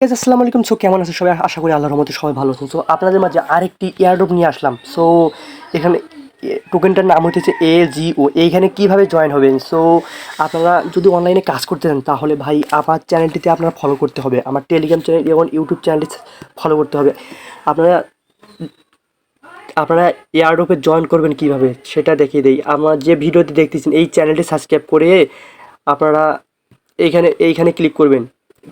Guys আসসালামু আলাইকুম। So কেমন আছেন সবাই? আশা করি আল্লাহর রহমতে সবাই ভালো আছেন। সো আপনাদের মাঝে আরেকটি এয়ারড্রপ নিয়ে আসলাম। সো এখানে টোকেনটার নাম হচ্ছে AGO। এইখানে কিভাবে জয়েন হবেন? সো আপনারা যদি অনলাইনে কাজ করতে চান তাহলে ভাই আমার চ্যানেলটিতে আপনারা ফলো করতে হবে, আমার টেলিগ্রাম চ্যানেল এবং ইউটিউব চ্যানেলটি ফলো করতে হবে। আপনারা আপনারা এয়ারড্রপে জয়েন করবেন কিভাবে সেটা দেখিয়ে দেই। আমার যে ভিডিওতে দেখতেছেন এই চ্যানেলটি সাবস্ক্রাইব করে আপনারা এইখানে ক্লিক করবেন।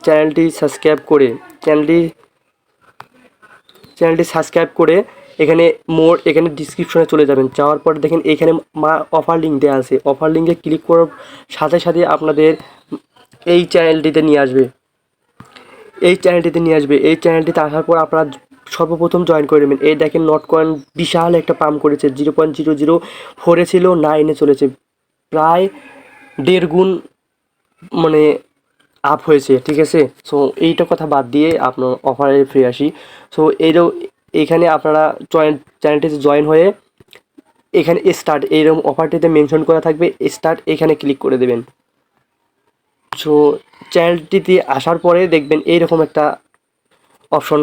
চ্যানেলটি সাবস্ক্রাইব করে চ্যানেলটি চ্যানেলটি সাবস্ক্রাইব করে এখানে ডিসক্রিপশনে চলে যাবেন। যাওয়ার পর দেখেন এখানে অফার লিঙ্ক দেওয়া আছে। অফার লিঙ্কে ক্লিক করার সাথে সাথে আপনাদের এই চ্যানেলটিতে নিয়ে আসবে। এই চ্যানেলটিতে আসার পর আপনারা সর্বপ্রথম জয়েন করে নেবেন। এই দেখেন নট কয়েন বিশাল একটা পাম্প করেছে। 0.004 ছিল, 9 চলেছে, প্রায় 1.5 গুণ মানে আপ হয়েছে। ঠিক আছে, সো এইটা কথা বাদ দিয়ে আপনার অফারে ফিরে আসি। সো এইখানে আপনারা চ্যানেলটিতে জয়েন হয়ে এখানে স্টার্ট এইরকম অফারটিতে মেনশন করা থাকবে, স্টার্ট এখানে ক্লিক করে দেবেন। সো চ্যানেলটিতে আসার পরে দেখবেন এইরকম একটা অপশন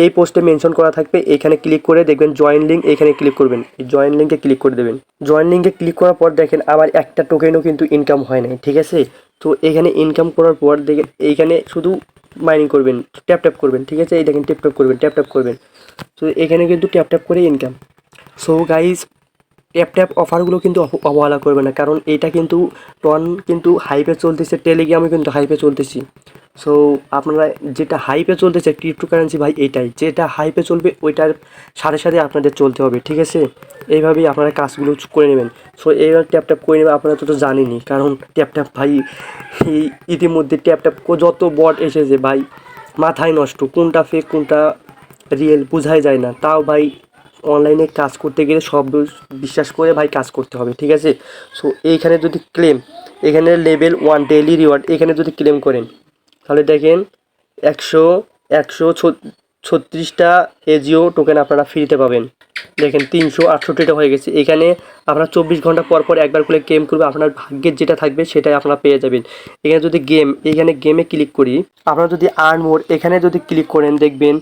এই পোস্টে মেনশন করা থাকবে। এখানে ক্লিক করে দেখবেন জয়েন লিঙ্ক, এখানে ক্লিক করবেন, জয়েন লিঙ্কে ক্লিক করে দেবেন। জয়েন লিঙ্কে ক্লিক করার পর দেখেন আবার একটা টোকেনও কিন্তু ইনকাম হয় নাই। ঠিক আছে, তো এখানে ইনকাম করার পর দেখেন এইখানে শুধু মাইনিং করবেন, ট্যাপ ট্যাপ করবেন। ঠিক আছে, এই দেখেন ট্যাপ ট্যাপ করবেন। তো এখানে কিন্তু ট্যাপ ট্যাপ করে income. So guys tap tap অফারগুলো কিন্তু অবহেলা করবে না, কারণ এটা কিন্তু কিন্তু হাইপে চলতেছে, টেলিগ্রামে কিন্তু হাইপে চলতেছি। সো আপনারা যেটা হাইপে চলতেছে ক্রিপ্টোকারেন্সি ভাই, এইটাই যেটা হাইপে চলবে ওইটার সাথে সাথে আপনাদের চলতে হবে। ঠিক আছে, এইভাবেই আপনারা কাজগুলো করে নেবেন। সো এইবার ট্যাপ ট্যাপ করে নেবেন। আপনারা তো জানেনই, কারণ ট্যাপ ট্যাপ ভাই ইতিমধ্যে ট্যাপ ট্যাপ যত বট এসেছে ভাই, মাথায় নষ্ট, কোনটা ফেক কোনটা রিয়েল বোঝাই যায় না। তাও ভাই অনলাইনে কাজ করতে গেলে সব বিশ্বাস করে ভাই কাজ করতে হবে। ঠিক আছে, সো এইখানে যদি এখানে লেভেল 1 ডেইলি রিওয়ার্ড এখানে যদি ক্লেম করেন তাহলে দেখেন একশো 136টা এজিও টোকেন আপনারা ফ্রিতে পাবেন। দেখেন 368টা হয়ে গেছে। এখানে আপনারা 24 ঘন্টা পর পর একবার করে ক্লেম করবে, আপনার ভাগ্যের যেটা থাকবে সেটাই আপনারা পেয়ে যাবেন। এখানে যদি এখানে গেমে ক্লিক করি, আপনারা যদি আর্ন মোর এখানে যদি ক্লিক করেন দেখবেন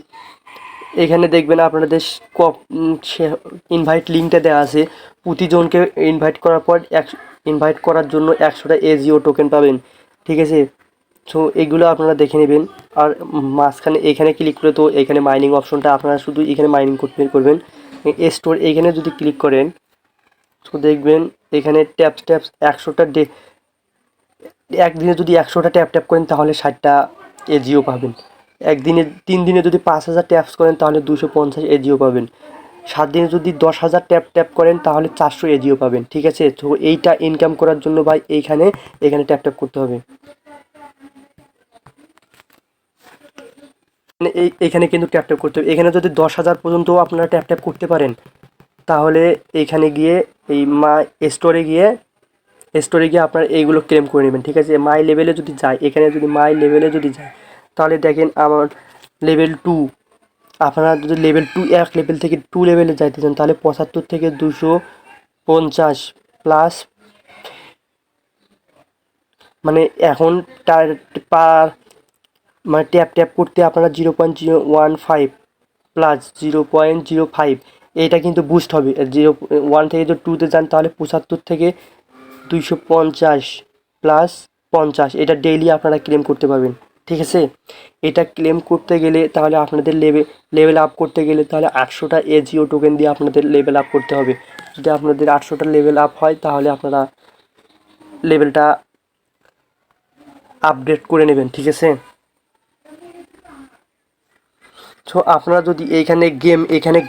আপনাদের ইনভাইট লিঙ্কটা দেওয়া আছে। প্রতিজনকে ইনভাইট করার পর ইনভাইট করার জন্য 100টা এজিও টোকেন পাবেন। ঠিক আছে, সো এগুলো আপনারা দেখে নেবেন। আর মাঝখানে এখানে ক্লিক করে তো এখানে মাইনিং অপশনটা আপনারা শুধু এখানে মাইনিং করবেন। স্টোর এখানে যদি ক্লিক করেন তো দেখবেন এখানে ট্যাপস 100টা একদিনে যদি 100টা ট্যাপ করেন তাহলে 60টা এজিও পাবেন। 3 দিনে যদি 5,000 ট্যাপস করেন তাহলে 250 এজিও পাবেন। 7 দিনে যদি 10,000 ট্যাপ করেন তাহলে 400 এজিও পাবেন। ঠিক আছে, তো এইটা ইনকাম করার জন্য ভাই এখানে ট্যাপ করতে হবে। মানে এইখানে কিন্তু ট্যাপ করতে হবে। এখানে যদি 10,000 পর্যন্ত আপনারা ট্যাপ করতে পারেন তাহলে এইখানে গিয়ে এই স্টোরে গিয়ে আপনারা এইগুলো ক্লেম করে নেবেন। ঠিক আছে, মাই লেভেলে যদি যায়, এখানে যদি মাই লেভেলে যদি যায় তাহলে দেখেন আমার লেভেল 2, আপনারা যদি লেভেল 2 এক লেভেল থেকে 2 লেভেলে যাইতে চান তাহলে 75 থেকে 250 প্লাস, মানে এখন তার পার মানে ট্যাপ করতে আপনারা 0.015 প্লাস 0.05 এইটা কিন্তু বুস্ট হবে। 1 থেকে যদি 2তে যান তাহলে 75 থেকে 250 প্লাস 50 এটা ডেইলি আপনারা ক্লেম করতে পারবেন। ঠিক আছে, এটা ক্লেম করতে গেলে তাহলে আপনাদের লেভেল আপ করতে গেলে তাহলে 800টা এজিও টোকেন দিয়ে আপনাদের লেভেল আপ করতে হবে। যদি আপনাদের 800টা লেভেল আপ হয় তাহলে আপনারা লেভেলটা আপডেট করে নেবেন। ঠিক আছে, সো আপনারা যদি এখানে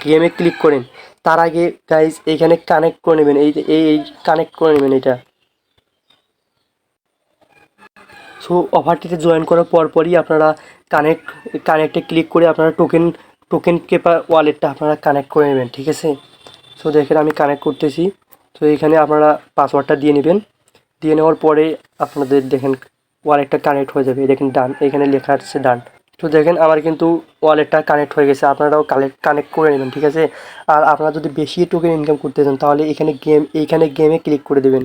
গেমে ক্লিক করেন তার আগে গাইজ এইখানে কানেক্ট করে নেবেন। এই কানেক্ট করে নেবেন এটা। সো অফারটিতে জয়েন করার পরই আপনারা কানেক্টে ক্লিক করে আপনারা টোকেন কেপার ওয়ালেটটা আপনারা কানেক্ট করে নেবেন। ঠিক আছে, সো দেখেন আমি কানেক্ট করতেছি। তো এখানে আপনারা পাসওয়ার্ডটা দিয়ে নেবেন। দিয়ে নেওয়ার পরে আপনাদের দেখেন ওয়ালেটটা কানেক্ট হয়ে যাবে। দেখেন ডান, এখানে লেখা আছে ডান। তো দেখেন আমার কিন্তু ওয়ালেটটা কানেক্ট হয়ে গেছে। আপনারাও কানেক্ট করে নেবেন। ঠিক আছে, আর আপনারা যদি বেশি টোকেন ইনকাম করতে চান তাহলে এইখানে গেমে ক্লিক করে দেবেন।